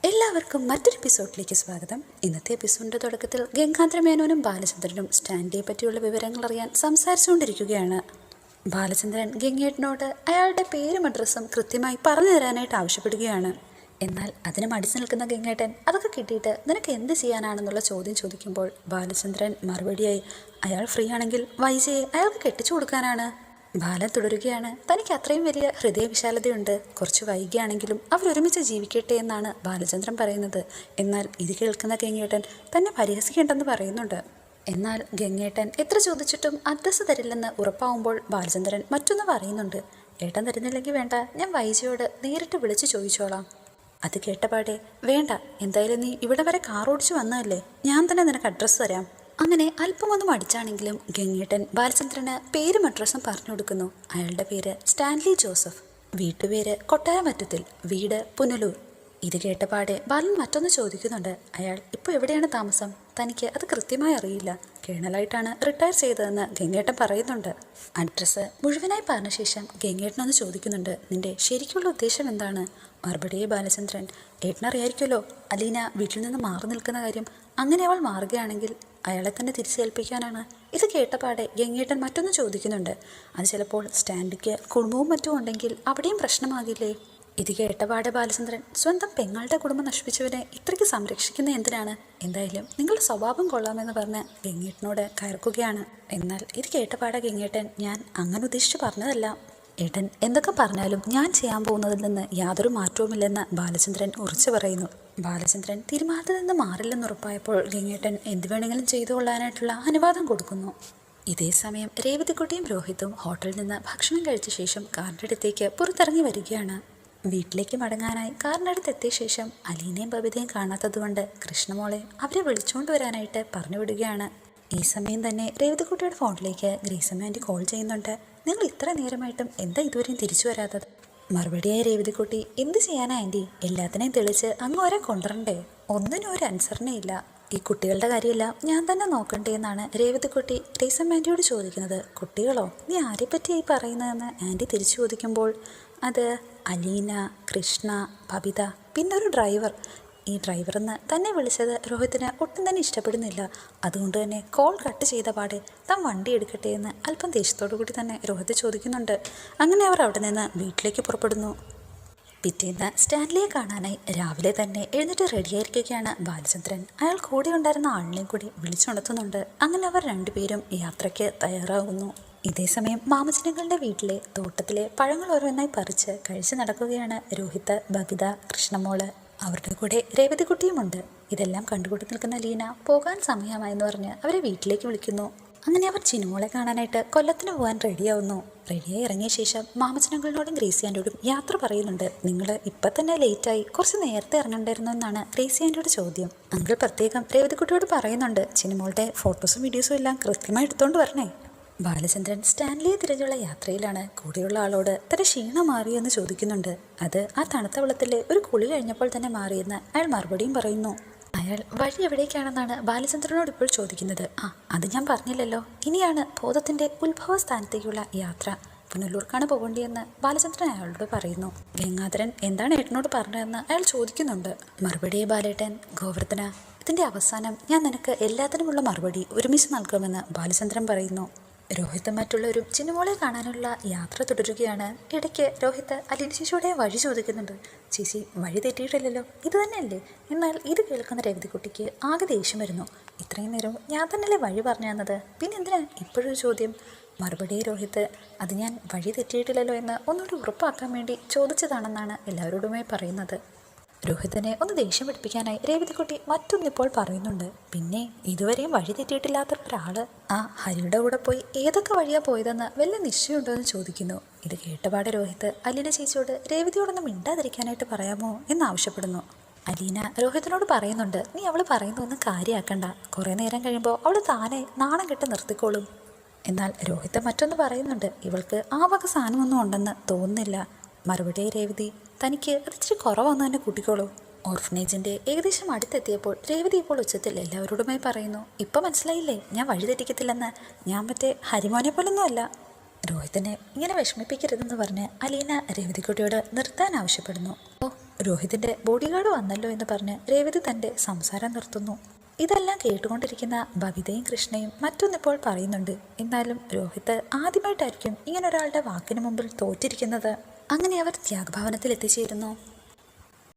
എല്ലാവർക്കും മറ്റൊരു എപ്പിസോഡിലേക്ക് സ്വാഗതം. ഇന്നത്തെ എപ്പിസോഡിൻ്റെ തുടക്കത്തിൽ ഗംഗാധര മേനോനും ബാലചന്ദ്രനും സ്റ്റാൻലിയെ പറ്റിയുള്ള വിവരങ്ങൾ അറിയാൻ സംസാരിച്ചുകൊണ്ടിരിക്കുകയാണ്. ബാലചന്ദ്രൻ ഗംഗേട്ടനോട് അയാളുടെ പേരും അഡ്രസ്സും കൃത്യമായി പറഞ്ഞു തരാനായിട്ട് ആവശ്യപ്പെടുകയാണ്. എന്നാൽ അതിന് മടിച്ചു നിൽക്കുന്ന ഗംഗേട്ടൻ അതൊക്കെ കിട്ടിയിട്ട് നിനക്ക് എന്ത് ചെയ്യാനാണെന്നുള്ള ചോദ്യം ചോദിക്കുമ്പോൾ ബാലചന്ദ്രൻ മറുപടിയായി അയാൾ ഫ്രീ ആണെങ്കിൽ വൈജയെ അയാൾക്ക് കെട്ടിച്ചു കൊടുക്കാനാണ്. ബാലൻ തുടരുകയാണ്. തനിക്ക് അത്രയും വലിയ ഹൃദയവിശാലതയുണ്ട്. കുറച്ച് വൈകിയാണെങ്കിലും അവരൊരുമിച്ച് ജീവിക്കട്ടെ എന്നാണ് ബാലചന്ദ്രൻ പറയുന്നത്. എന്നാൽ ഇത് കേൾക്കുന്ന ഗംഗേട്ടൻ തന്നെ പരിഹസിക്കേണ്ടെന്ന് പറയുന്നുണ്ട്. എന്നാൽ ഗംഗേട്ടൻ എത്ര ചോദിച്ചിട്ടും അഡ്രസ്സ് തരില്ലെന്ന് ഉറപ്പാവുമ്പോൾ ബാലചന്ദ്രൻ മറ്റൊന്ന് പറയുന്നുണ്ട്. ഏട്ടൻ തരുന്നില്ലെങ്കിൽ വേണ്ട, ഞാൻ വൈജയോട് നേരിട്ട് വിളിച്ച് ചോദിച്ചോളാം. അത് കേട്ടപാടെ വേണ്ട, എന്തായാലും നീ ഇവിടെ വരെ കാർ ഓടിച്ചു വന്നതല്ലേ, ഞാൻ തന്നെ നിനക്ക് അഡ്രസ്സ് തരാം. അങ്ങനെ അല്പമൊന്നും അടിച്ചാണെങ്കിലും ഗംഗേട്ടൻ ബാലചന്ദ്രന് പേരും അഡ്രസ്സും പറഞ്ഞു കൊടുക്കുന്നു. അയാളുടെ പേര് സ്റ്റാൻലി ജോസഫ്, വീട്ടുപേര് കൊട്ടാരമറ്റത്തിൽ, വീട് പുനലൂർ. ഇത് കേട്ടപാടെ ബാലൻ മറ്റൊന്ന് ചോദിക്കുന്നുണ്ട്. അയാൾ ഇപ്പോൾ എവിടെയാണ് താമസം? തനിക്ക് അത് കൃത്യമായി അറിയില്ല. കേണലായിട്ടാണ് റിട്ടയർ ചെയ്തതെന്ന് ഗംഗേട്ടൻ പറയുന്നുണ്ട്. അഡ്രസ്സ് മുഴുവനായി പറഞ്ഞ ശേഷം ഗംഗേട്ടനൊന്ന് ചോദിക്കുന്നുണ്ട്. നിന്റെ ശരിക്കുള്ള ഉദ്ദേശം എന്താണ്? മറുപടിയെ ബാലചന്ദ്രൻ, ഏട്ടനറിയായിരിക്കുമല്ലോ അലീന വീട്ടിൽ നിന്ന് മാറി നിൽക്കുന്ന കാര്യം. അങ്ങനെ അവൾ മാറുകയാണെങ്കിൽ അയാളെ തന്നെ തിരിച്ചേൽപ്പിക്കാനാണ്. ഇത് കേട്ടപാടെ ഗംഗേട്ടൻ മറ്റൊന്ന് ചോദിക്കുന്നുണ്ട്. അത് ചിലപ്പോൾ സ്റ്റാൻഡിക്ക് കുടുംബവും മറ്റും ഉണ്ടെങ്കിൽ അവിടെയും പ്രശ്നമാകില്ലേ? ഇത് കേട്ടപാടെ ബാലചന്ദ്രൻ സ്വന്തം പെങ്ങളുടെ കുടുംബം നശിപ്പിച്ചവനെ ഇത്രയ്ക്ക് സംരക്ഷിക്കുന്ന എന്തിനാണ്? എന്തായാലും നിങ്ങളുടെ സ്വഭാവം കൊള്ളാമെന്ന് പറഞ്ഞ് ഗംഗേട്ടനോട് കയർക്കുകയാണ്. എന്നാൽ ഇത് കേട്ടപാടെ ഗംഗേട്ടൻ, ഞാൻ അങ്ങനെ ഉദ്ദേശിച്ച് പറഞ്ഞതല്ല. ഏട്ടൻ എന്തൊക്കെ പറഞ്ഞാലും ഞാൻ ചെയ്യാൻ പോകുന്നതിൽ നിന്ന് യാതൊരു മാറ്റവുമില്ലെന്ന് ബാലചന്ദ്രൻ ഉറച്ചു പറയുന്നു. ബാലചന്ദ്രൻ തീരുമാനത്തിൽ നിന്ന് മാറില്ലെന്നുറപ്പായപ്പോൾ ഗംഗേട്ടൻ എന്ത് വേണമെങ്കിലും ചെയ്തു കൊള്ളാനായിട്ടുള്ള അനുവാദം കൊടുക്കുന്നു. ഇതേ സമയം രേവതിക്കുട്ടിയും രോഹിത്തും ഹോട്ടലിൽ നിന്ന് ഭക്ഷണം കഴിച്ച ശേഷം കാറിൻ്റെ അടുത്തേക്ക് പുറത്തിറങ്ങി വരികയാണ്. വീട്ടിലേക്ക് മടങ്ങാനായി കാറിനടുത്ത് എത്തിയ ശേഷം അലീനയും ബബിതയും കാണാത്തതുകൊണ്ട് കൃഷ്ണമോളെ അവരെ വിളിച്ചുകൊണ്ട് വരാനായിട്ട് പറഞ്ഞു വിടുകയാണ്. ഈ സമയം തന്നെ രേവതിക്കുട്ടിയുടെ ഫോണിലേക്ക് ഗ്രീസമ്മ ആൻറ്റി കോൾ ചെയ്യുന്നുണ്ട്. നിങ്ങൾ ഇത്ര നേരമായിട്ടും എന്താ ഇതുവരെയും തിരിച്ചു വരാത്തത്? മറുപടിയായി രേവതിക്കുട്ടി, എന്ത് ചെയ്യാനാ ആൻറ്റി, എല്ലാത്തിനെയും തെളിച്ച് അങ്ങ് വരെ കൊണ്ടുവരണ്ടേ? ഒന്നിനും ഒരു അനുസരണയില്ല. ഈ കുട്ടികളുടെ കാര്യമെല്ലാം ഞാൻ തന്നെ നോക്കണ്ടേ എന്നാണ് രേവതിക്കുട്ടി ഗ്രീസമ്മ ആൻറ്റിയോട് ചോദിക്കുന്നത്. കുട്ടികളോ? നീ ആരെപ്പറ്റിയായി പറയുന്നതെന്ന് ആൻറ്റി തിരിച്ചു ചോദിക്കുമ്പോൾ അത് അലീന, കൃഷ്ണ, ബബിത, പിന്നെ ഒരു ഡ്രൈവർ. ഈ ഡ്രൈവറെന്ന് തന്നെ വിളിച്ചത് രോഹിത്തിന് ഒട്ടും തന്നെ ഇഷ്ടപ്പെടുന്നില്ല. അതുകൊണ്ട് തന്നെ കോൾ കട്ട് ചെയ്ത പാടെ താൻ വണ്ടി എടുക്കട്ടെ എന്ന് അല്പം ദേഷ്യത്തോടു കൂടി തന്നെ രോഹിത് ചോദിക്കുന്നുണ്ട്. അങ്ങനെ അവർ അവിടെ നിന്ന് വീട്ടിലേക്ക് പുറപ്പെടുന്നു. പിറ്റേന്ന് സ്റ്റാൻലിയെ കാണാനായി രാവിലെ തന്നെ എഴുന്നേറ്റ് റെഡിയായിരിക്കുകയാണ് ബാലചന്ദ്രൻ. അയാൾ കൂടെ ഉണ്ടായിരുന്ന ആളിനെയും കൂടി വിളിച്ചുണർത്തുന്നുണ്ട്. അങ്ങനെ അവർ രണ്ടുപേരും യാത്രയ്ക്ക് തയ്യാറാകുന്നു. ഇതേസമയം മാമച്ചനങ്ങളുടെ വീട്ടിലെ തോട്ടത്തിലെ പഴങ്ങൾ ഓരോന്നായി പറിച്ച് കഴിച്ച് നടക്കുകയാണ് രോഹിത്ത്, ബബിത, കൃഷ്ണമോള്. അവരുടെ കൂടെ രേവതിക്കുട്ടിയുമുണ്ട്. ഇതെല്ലാം കണ്ടുകൊണ്ടു നിൽക്കുന്ന ലീന പോകാൻ സമയമായെന്ന് പറഞ്ഞ് അവരെ വീട്ടിലേക്ക് വിളിക്കുന്നു. അങ്ങനെ അവർ ചിനുമോളെ കാണാനായിട്ട് കൊല്ലത്തിന് പോകാൻ റെഡിയാവുന്നു. റെഡിയായി ഇറങ്ങിയ ശേഷം മാമച്ചനങ്ങളോടും ഗ്രേസി ആൻറ്റിയോടും യാത്ര പറയുന്നുണ്ട്. നിങ്ങൾ ഇപ്പം തന്നെ ലേറ്റായി, കുറച്ച് നേരത്തെ ഇറങ്ങണ്ടായിരുന്നു എന്നാണ് ഗ്രേസി ആൻറ്റിയോട് ചോദ്യം. അങ്കിൾ പ്രത്യേകം രേവതിക്കുട്ടിയോട് പറയുന്നുണ്ട്, ചിനുമോളുടെ ഫോട്ടോസും വീഡിയോസും എല്ലാം കൃത്യമായി എടുത്തുകൊണ്ട് വരണേ. ബാലചന്ദ്രൻ സ്റ്റാൻലിയെ തിരഞ്ഞുള്ള യാത്രയിലാണ്. കൂടെയുള്ള ആളോട് തന്റെ ക്ഷീണം മാറിയെന്ന് ചോദിക്കുന്നുണ്ട്. അത് ആ തണുത്ത വെള്ളത്തിലെ ഒരു കുളി കഴിഞ്ഞപ്പോൾ തന്നെ മാറിയെന്ന് അയാൾ മറുപടിയും പറയുന്നു. അയാൾ വഴി എവിടേക്കാണെന്നാണ് ബാലചന്ദ്രനോട് ഇപ്പോൾ ചോദിക്കുന്നത്. അത് ഞാൻ പറഞ്ഞില്ലല്ലോ, ഇനിയാണ് ബോധത്തിന്റെ ഉത്ഭവ സ്ഥാനത്തേക്കുള്ള യാത്ര. പുനലൂർക്കാണ് പോകേണ്ടിയെന്ന് ബാലചന്ദ്രൻ അയാളോട് പറയുന്നു. ഗംഗാധരൻ എന്താണ് ഏട്ടനോട് പറഞ്ഞതെന്ന് അയാൾ ചോദിക്കുന്നുണ്ട്. മറുപടിയെ ബാലേട്ടൻ, ഗോവർദ്ധന, ഇതിന്റെ അവസാനം ഞാൻ നിനക്ക് എല്ലാത്തിനുമുള്ള മറുപടി ഒരുമിച്ച് നൽകുമെന്ന് ബാലചന്ദ്രൻ പറയുന്നു. രോഹിത്ത് മറ്റുള്ളവരും ചിന്നുമോളെ കാണാനുള്ള യാത്ര തുടരുകയാണ്. ഇടയ്ക്ക് രോഹിത്ത് അലീന ചേച്ചിയോടെ വഴി ചോദിക്കുന്നുണ്ട്. ചേച്ചി വഴി തെറ്റിയിട്ടില്ലല്ലോ, ഇത് തന്നെയല്ലേ? എന്നാൽ ഇത് കേൾക്കുന്ന രേവതിക്കുട്ടിക്ക് ആകെ ദേഷ്യം വരുന്നു. ഇത്രയും നേരം ഞാൻ തന്നെയല്ലേ വഴി പറഞ്ഞു തന്നത്, പിന്നെ എന്തിനാ ഇപ്പോഴൊരു ചോദ്യം? മറുപടി രോഹിത്ത്, അത് ഞാൻ വഴി തെറ്റിയിട്ടില്ലല്ലോ എന്ന് ഒന്നുകൂടി ഉറപ്പാക്കാൻ വേണ്ടി ചോദിച്ചതാണെന്നാണ് എല്ലാവരോടുമായി പറയുന്നത്. രോഹിത്തിനെ ഒന്ന് ദേഷ്യം പിടിപ്പിക്കാനായി രേവതിക്കുട്ടി മറ്റൊന്നിപ്പോൾ പറയുന്നുണ്ട്. പിന്നെ ഇതുവരെയും വഴി തെറ്റിയിട്ടില്ലാത്ത ഒരാള് ഹരിയുടെ കൂടെ പോയി ഏതൊക്കെ വഴിയാ പോയതെന്ന് വല്ല നിശ്ചയമുണ്ടോ എന്ന് ചോദിക്കുന്നു. ഇത് കേട്ടപാടെ രോഹിത്ത് അലീന ചേച്ചിയോട് രേവതിയോടൊന്നും മിണ്ടാതിരിക്കാനായിട്ട് പറയാമോ എന്നാവശ്യപ്പെടുന്നു. അലീന രോഹിത്തിനോട് പറയുന്നുണ്ട്, നീ അവൾ പറയുന്നൊന്നും കാര്യമാക്കണ്ട, കുറേ നേരം കഴിയുമ്പോൾ അവൾ താനെ നാണം കെട്ട് നിർത്തിക്കോളും. എന്നാൽ രോഹിത്ത് മറ്റൊന്ന് പറയുന്നുണ്ട്, ഇവൾക്ക് ആ വക സാധനമൊന്നും ഉണ്ടെന്ന് തോന്നുന്നില്ല. മറുപടിയായി രേവതി, തനിക്ക് അത് ഇച്ചിരി കുറവൊന്നും തന്നെ കൂട്ടിക്കോളൂ. ഓർഫനേജിന്റെ ഏകദേശം അടുത്തെത്തിയപ്പോൾ രേവതി ഇപ്പോൾ ഉച്ചത്തിൽ എല്ലാവരോടുമായി പറയുന്നു, ഇപ്പം മനസ്സിലായില്ലേ ഞാൻ വഴി തെറ്റിക്കത്തില്ലെന്ന്, ഞാൻ മറ്റേ ഹരിമോനെ പോലൊന്നും അല്ല. രോഹിത്തിനെ ഇങ്ങനെ വിഷമിപ്പിക്കരുതെന്ന് പറഞ്ഞ് അലീന രേവതിക്കുട്ടിയോട് നിർത്താൻ ആവശ്യപ്പെടുന്നു. രോഹിതിൻ്റെ ബോഡി ഗാർഡ് വന്നല്ലോ എന്ന് പറഞ്ഞ് രേവതി തൻ്റെ സംസാരം നിർത്തുന്നു. ഇതെല്ലാം കേട്ടുകൊണ്ടിരിക്കുന്ന ബബിതയും കൃഷ്ണയും മറ്റൊന്നിപ്പോൾ പറയുന്നുണ്ട്. എന്നാലും രോഹിത് ആദ്യമായിട്ടായിരിക്കും ഇങ്ങനൊരാളുടെ വാക്കിന് മുമ്പിൽ തോറ്റിരിക്കുന്നത്. അങ്ങനെ അവർ ത്യാഗഭവനത്തിൽ എത്തിച്ചേരുന്നു.